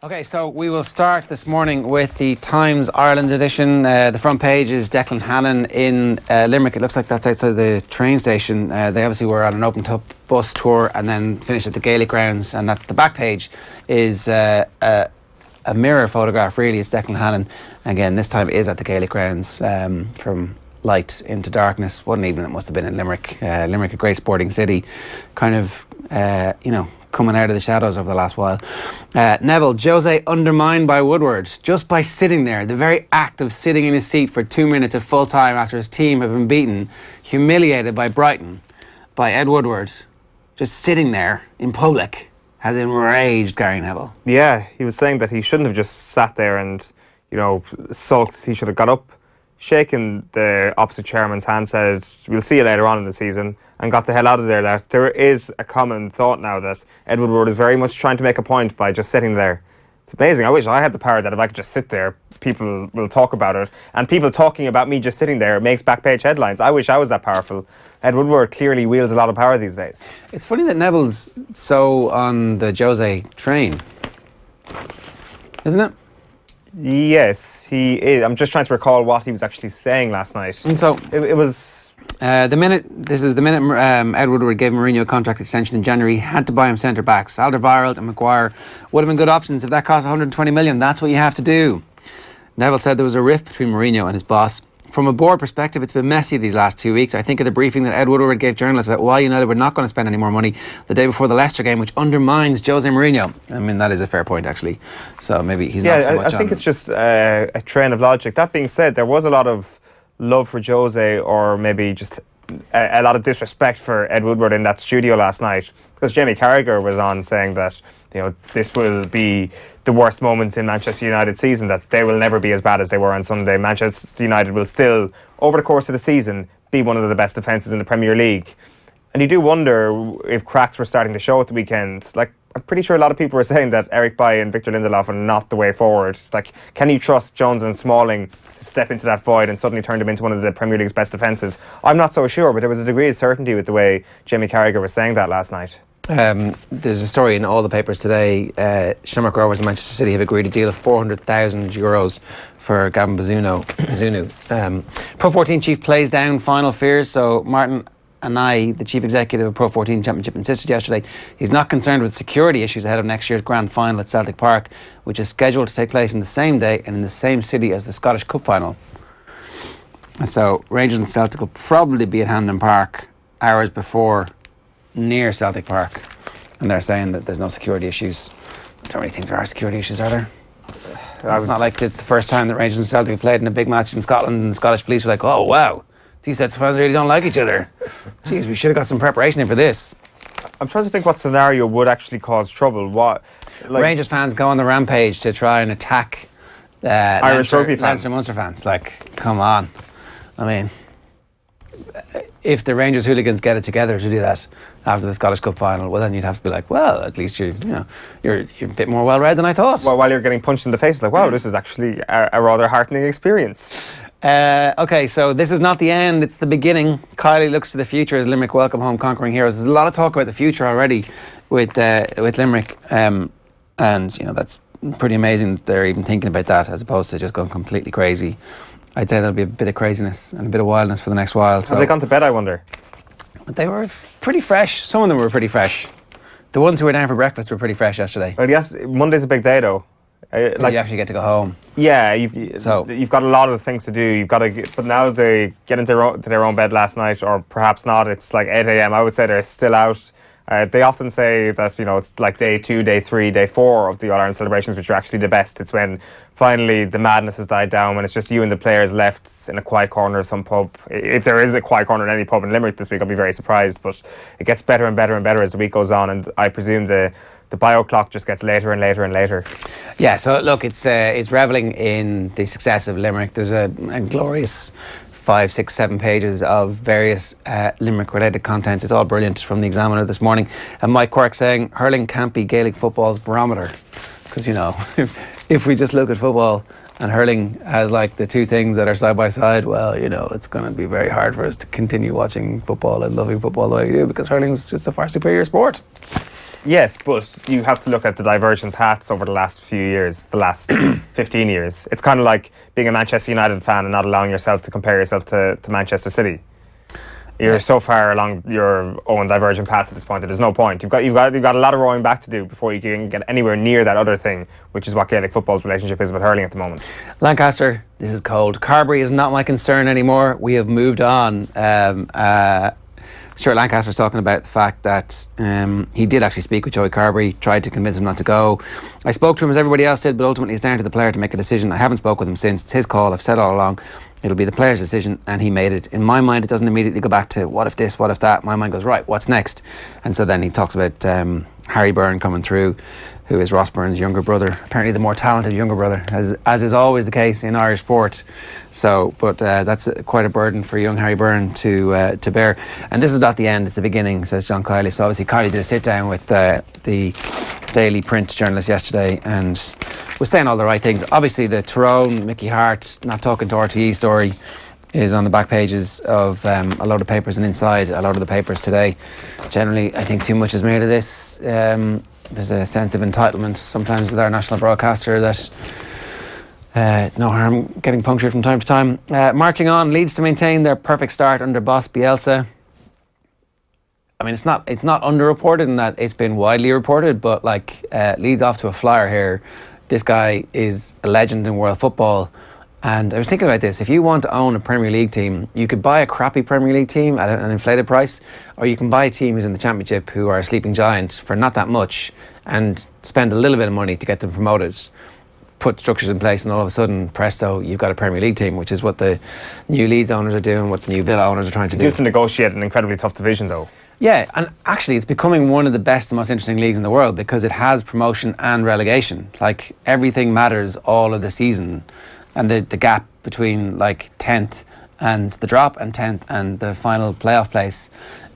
Okay, so we will start this morning with the Times Ireland edition. The front page is Declan Hannon in Limerick. It looks like that's outside the train station. They obviously were on an open-top bus tour and then finished at the Gaelic grounds. And that's the back page is a mirror photograph, really. It's Declan Hannon. Again, this time it is at the Gaelic grounds, from light into darkness. What an evening it must have been in Limerick. Limerick, a great sporting city, kind of, coming out of the shadows over the last while. Neville, Jose undermined by Woodward just by sitting there. The very act of sitting in his seat for 2 minutes at full time after his team had been beaten, humiliated by Brighton, by Ed Woodward, just sitting there in public, has enraged Gary Neville. Yeah, he was saying that he shouldn't have just sat there and, sulked. He should have got up, shaken the opposite chairman's hand, said, "We'll see you later on in the season," and got the hell out of there. That there is a common thought now that Ed Woodward is very much trying to make a point by just sitting there. It's amazing. I wish I had the power that if I could just sit there, people will talk about it. And people talking about me just sitting there makes back page headlines. I wish I was that powerful. Ed Woodward clearly wields a lot of power these days. It's funny that Neville's so on the Jose train, isn't it? Yes, he is. I'm just trying to recall what he was actually saying last night. And so it was... Ed Woodward gave Mourinho a contract extension in January. He had to buy him centre-backs. Alderweireld and Maguire would have been good options. If that cost 120 million, that's what you have to do. Neville said there was a rift between Mourinho and his boss. From a board perspective, it's been messy these last 2 weeks. I think of the briefing that Ed Woodward gave journalists about why United were not going to spend any more money the day before the Leicester game, which undermines Jose Mourinho. I mean, that is a fair point, actually. So maybe he's not so much I think it's just a train of logic. That being said, there was a lot of love for Jose, or maybe just a lot of disrespect for Ed Woodward in that studio last night, because Jamie Carragher was on saying that this will be the worst moment in Manchester United's season, that they will never be as bad as they were on Sunday. Manchester United will still, over the course of the season, be one of the best defences in the Premier League. And you do wonder if cracks were starting to show at the weekend. Like, I'm pretty sure a lot of people were saying that Eric Bailly and Victor Lindelof are not the way forward. Like, can you trust Jones and Smalling to step into that void and suddenly turn them into one of the Premier League's best defences? I'm not so sure, but there was a degree of certainty with the way Jamie Carragher was saying that last night. There's a story in all the papers today. Shamrock Rovers and Manchester City have agreed a deal of €400,000 for Gavin Bazunu. Pro 14 chief plays down final fears. So Martin Anai, the chief executive of Pro 14 Championship, insisted yesterday he's not concerned with security issues ahead of next year's grand final at Celtic Park, which is scheduled to take place in the same day and in the same city as the Scottish Cup final. So Rangers and Celtic will probably be at Hampden Park hours before, near Celtic Park, and they're saying that there's no security issues. I don't really think there are security issues, are there? It's not like it's the first time that Rangers and Celtic have played in a big match in Scotland and the Scottish police are like, oh wow, these sets of fans really don't like each other. Jeez, we should have got some preparation in for this. I'm trying to think what scenario would actually cause trouble. Rangers fans go on the rampage to try and attack Irish rugby fans. Leinster Munster fans. Like, come on. I mean, if the Rangers hooligans get it together to do that after the Scottish Cup final, well then you'd have to be like, well, at least you're a bit more well read than I thought. Well, while you're getting punched in the face, like, wow, this is actually a rather heartening experience. Okay, so this is not the end, it's the beginning. Kylie looks to the future as Limerick welcome home conquering heroes. There's a lot of talk about the future already with Limerick, and that's pretty amazing that they're even thinking about that as opposed to just going completely crazy. I'd say there'll be a bit of craziness and a bit of wildness for the next while. So have they gone to bed, I wonder? They were pretty fresh. Some of them were pretty fresh. The ones who were down for breakfast were pretty fresh yesterday. Well, yes, Monday's a big day though. You actually get to go home. Yeah, you've got a lot of things to do. You've got to, but now they get into their own bed last night, or perhaps not. It's like 8 AM. I would say they're still out. They often say that it's like day 2, day 3, day 4 of the All-Ireland celebrations, which are actually the best. It's when finally the madness has died down, when it's just you and the players left in a quiet corner of some pub. If there is a quiet corner in any pub in Limerick this week, I'll be very surprised. But it gets better and better and better as the week goes on, and I presume the bio clock just gets later and later and later. Yeah, so look, it's revelling in the success of Limerick. There's a glorious 5, 6, 7 pages of various Limerick-related content. It's all brilliant from the Examiner this morning. And Mike Quirk saying, hurling can't be Gaelic football's barometer. Because, if we just look at football and hurling as like the two things that are side by side, well, it's going to be very hard for us to continue watching football and loving football the way we do, because hurling is just a far superior sport. Yes, but you have to look at the divergent paths over the last few years, the last 15 years. It's kind of like being a Manchester United fan and not allowing yourself to compare yourself to Manchester City. You're so far along your own divergent path at this point that there's no point. You've got a lot of rowing back to do before you can get anywhere near that other thing, which is what Gaelic football's relationship is with hurling at the moment. Lancaster, this is cold. Carbery is not my concern anymore. We have moved on. Stuart Lancaster's talking about the fact that he did actually speak with Joey Carbery, tried to convince him not to go. I spoke to him as everybody else did, but ultimately it's down to the player to make a decision. I haven't spoke with him since. It's his call. I've said all along it'll be the player's decision, and he made it. In my mind, it doesn't immediately go back to what if this, what if that. My mind goes, right, what's next? And so then he talks about Harry Byrne coming through, who is Ross Byrne's younger brother, apparently the more talented younger brother, as is always the case in Irish sport. So, but that's quite a burden for young Harry Byrne to bear. And this is not the end, it's the beginning, says John Kiley. So obviously Kiley did a sit down with the Daily Print journalist yesterday and was saying all the right things. Obviously the Tyrone, Mickey Hart not talking to RTE story is on the back pages of a load of papers, and inside a load of the papers today. Generally, I think too much is made of this. There's a sense of entitlement sometimes with our national broadcaster that no harm getting punctured from time to time. Marching on, Leeds to maintain their perfect start under boss Bielsa. I mean, it's not underreported in that it's been widely reported, but like Leeds off to a flyer here. This guy is a legend in world football. And I was thinking about this. If you want to own a Premier League team, you could buy a crappy Premier League team at an inflated price, or you can buy a team who's in the Championship who are a sleeping giant for not that much and spend a little bit of money to get them promoted, put structures in place, and all of a sudden, presto, you've got a Premier League team, which is what the new Leeds owners are doing, what the new Villa owners are trying to do. You have to negotiate an incredibly tough division, though. Yeah, and actually it's becoming one of the best and most interesting leagues in the world because it has promotion and relegation. Like, everything matters all of the season. And the gap between like 10th and the drop and 10th and the final playoff place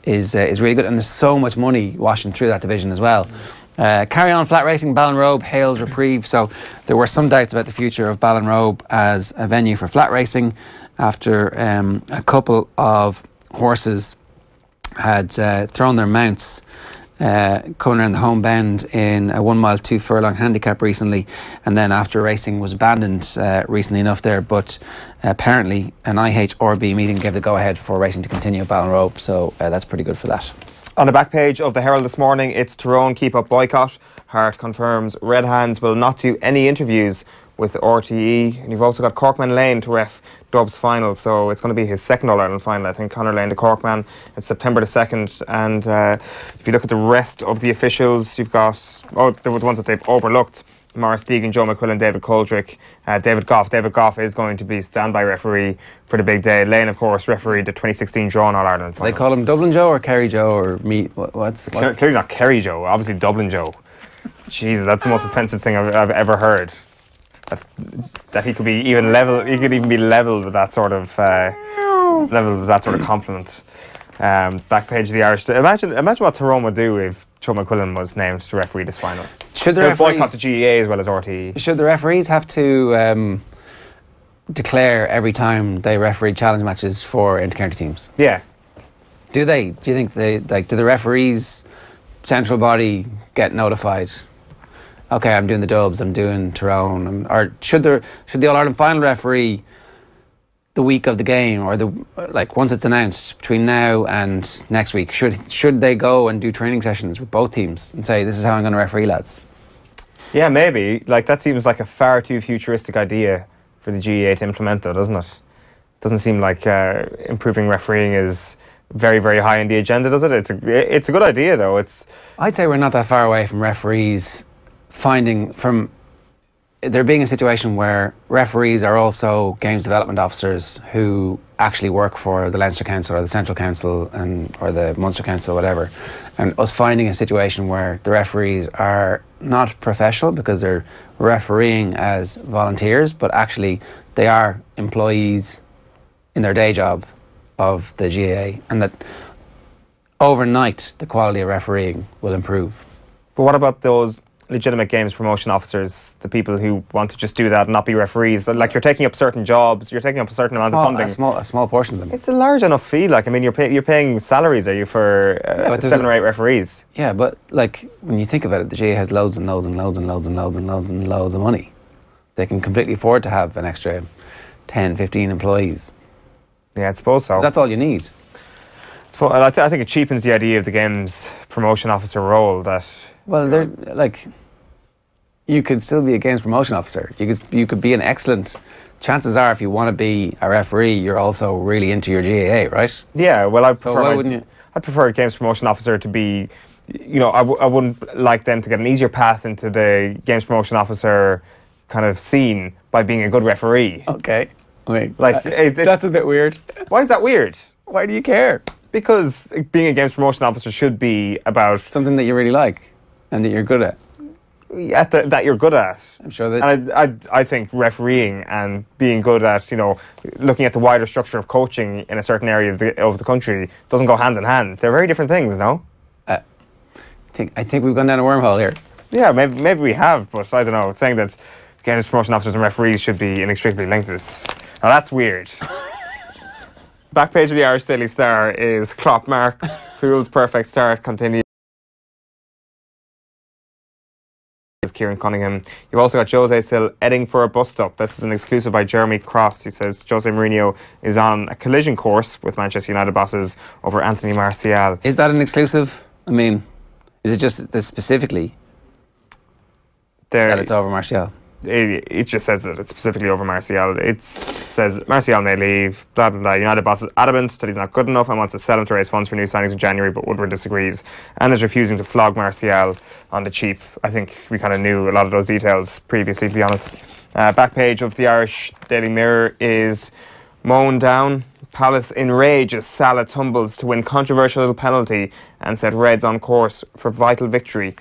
is really good. And there's so much money washing through that division as well. Carry on flat racing, Ballinrobe hails reprieve. So there were some doubts about the future of Ballinrobe as a venue for flat racing after a couple of horses had thrown their mounts coming around the home bend in a 1 mile 2 furlong handicap recently, and then after racing was abandoned recently enough there, but apparently an IHRB meeting gave the go-ahead for racing to continue at Ballinrobe, so that's pretty good for that. On the back page of the Herald this morning, it's Tyrone keep up boycott. Hart confirms Red Hands will not do any interviews with RTE, and you've also got Corkman Lane to ref Dub's final, so it's going to be his second All-Ireland final, I think. Conor Lane to Corkman, it's September the 2nd, and if you look at the rest of the officials, you've got, the ones that they've overlooked: Maurice Deegan, Joe McQuillan, David Coldrick, David Goff. David Goff is going to be standby referee for the big day. Lane, of course, refereed the 2016 drawn All-Ireland final. They call him Dublin Joe or Kerry Joe or meat? What's clearly not Kerry Joe, obviously Dublin Joe. Jesus, that's the most offensive thing I've ever heard. That he could be even level. He could even be leveled with that sort of compliment. Back page of the Irish. Imagine what Tyrone would do if Joe McQuillan was named to referee this final. Should the referees boycott the GEA as well as RTE? Should the referees have to declare every time they referee challenge matches for inter-county teams? Yeah. Do they? Do you think do the referees' central body get notified? Okay, I'm doing the Dubs, I'm doing Tyrone, or should the All-Ireland final referee the week of the game, or once it's announced between now and next week, should they go and do training sessions with both teams and say, this is how I'm going to referee, lads? Yeah, maybe. That seems like a far too futuristic idea for the GEA to implement, though, doesn't it? Doesn't seem like improving refereeing is very, very high on the agenda, does it? It's a good idea, though. I'd say we're not that far away from referees there being a situation where referees are also games development officers who actually work for the Leinster Council or the Central Council or the Munster Council, whatever, and us finding a situation where the referees are not professional because they're refereeing as volunteers, but actually they are employees in their day job of the GAA, and that overnight the quality of refereeing will improve. But what about those legitimate games promotion officers, the people who want to just do that and not be referees. Like, you're taking up certain jobs, you're taking up a certain amount of funding. A small portion of them. It's a large enough fee. Like, I mean, you're paying salaries, are you, for 7 or 8 referees? Yeah, but like, when you think about it, the GAA has loads and loads and loads and loads and loads and loads and loads of money. They can completely afford to have an extra 10, 15 employees. Yeah, I suppose so. That's all you need. I think it cheapens the idea of the games promotion officer role. That, well, they're like, you could still be a games promotion officer. You could be an excellent. Chances are, if you want to be a referee, you're also really into your GAA, right? Yeah. Well, I'd prefer a games promotion officer to be. I wouldn't like them to get an easier path into the games promotion officer kind of scene by being a good referee. Okay. Wait. Like, that's a bit weird. Why is that weird? Why do you care? Because being a games promotion officer should be about something that you really like and that you're good at. That you're good at. I'm sure that. And I think refereeing and being good at, looking at the wider structure of coaching in a certain area of the country doesn't go hand in hand. They're very different things, no? I think we've gone down a wormhole here. Yeah, maybe we have, but I don't know. It's saying that games promotion officers and referees should be inextricably linked to this. Now that's weird. Back page of the Irish Daily Star is Klopp marks Pool's perfect start continues. Kieran Cunningham. You've also got Jose still heading for a bus stop. This is an exclusive by Jeremy Cross. He says Jose Mourinho is on a collision course with Manchester United bosses over Anthony Martial. Is that an exclusive? I mean, is it just this specifically that it's over Martial? It just says that it's specifically over Martial. It says Martial may leave, blah, blah, blah. United boss is adamant that he's not good enough and wants to sell him to raise funds for new signings in January, but Woodward disagrees and is refusing to flog Martial on the cheap. I think we kind of knew a lot of those details previously, to be honest. Back page of the Irish Daily Mirror is mown down. Palace in rage as Salah tumbles to win controversial little penalty and set Reds on course for vital victory.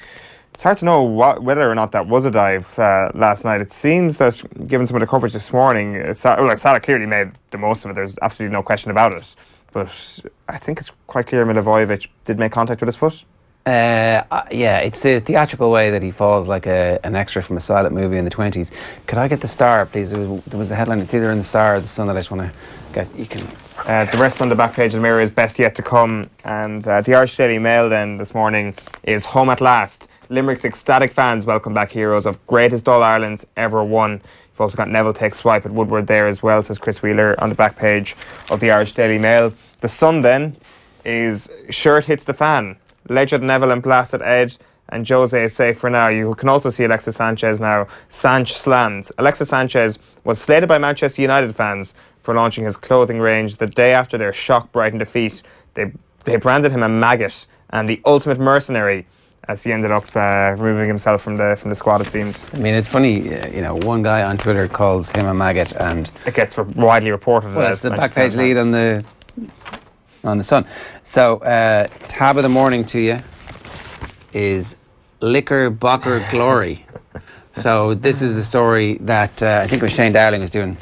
It's hard to know whether or not that was a dive last night. It seems that, given some of the coverage this morning, Salah clearly made the most of it. There's absolutely no question about it. But I think it's quite clear Milivojevic did make contact with his foot. Yeah, it's the theatrical way that he falls like an extra from a silent movie in the 20s. Could I get the Star, please? There was a headline. It's either in the Star or the Sun that I just want to get. You can. The rest on the back page of the Mirror is best yet to come. And the Irish Daily Mail then this morning is home at last. Limerick's ecstatic fans welcome back heroes of greatest All Ireland's ever won. You've also got Neville take swipe at Woodward there as well, says Chris Wheeler on the back page of the Irish Daily Mail. The Sun then is shirt hits the fan. Legend Neville and blasted Ed, and Jose is safe for now. You can also see Alexis Sanchez now. Sanch slammed. Alexis Sanchez was slated by Manchester United fans for launching his clothing range the day after their shock Brighton defeat. They branded him a maggot and the ultimate mercenary, as he ended up removing himself from the squad, it seemed. I mean, it's funny, one guy on Twitter calls him a maggot, and it gets widely reported. Well, it's the back page lead on the Sun. So, tab of the morning to you is Liquor Bocker Glory. So this is the story that I think it was Shane Dowling was doing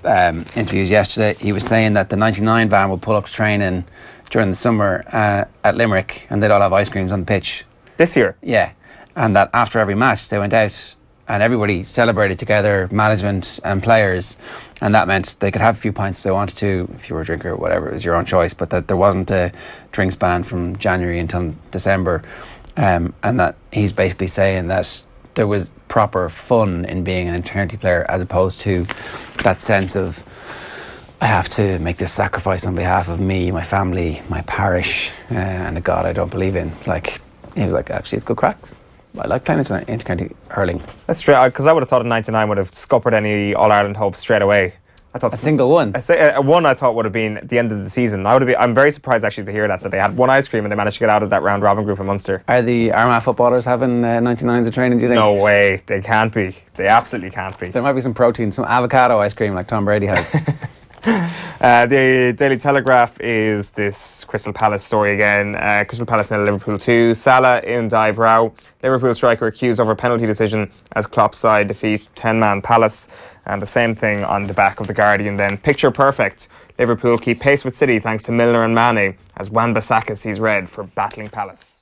interviews yesterday. He was saying that the 99 van would pull up to training during the summer at Limerick, and they'd all have ice creams on the pitch. This year? Yeah. And that after every match they went out and everybody celebrated together, management and players, and that meant they could have a few pints if they wanted to, if you were a drinker or whatever, it was your own choice, but that there wasn't a drinks ban from January until December, and that he's basically saying that there was proper fun in being an eternity player as opposed to that sense of I have to make this sacrifice on behalf of me, my family, my parish, and a God I don't believe in. Like, he was like, actually, it's good cracks. I like playing inter-county hurling. That's true, because I would have thought 99 would have scuppered any All-Ireland hopes straight away. I thought a single one. One I thought would have been at the end of the season. I'm very surprised actually to hear that they had one ice cream and they managed to get out of that round robin group in Munster. Are the Armagh footballers having 99s of training, do you think? No way, they can't be. They absolutely can't be. There might be some protein, some avocado ice cream like Tom Brady has. The Daily Telegraph is this Crystal Palace story again. Crystal Palace nil Liverpool 2. Salah in dive row. Liverpool striker accused over penalty decision as Klopp's side defeat 10-man Palace. And the same thing on the back of the Guardian then. Picture perfect. Liverpool keep pace with City thanks to Milner and Mane as Wan-Bissaka sees red for battling Palace.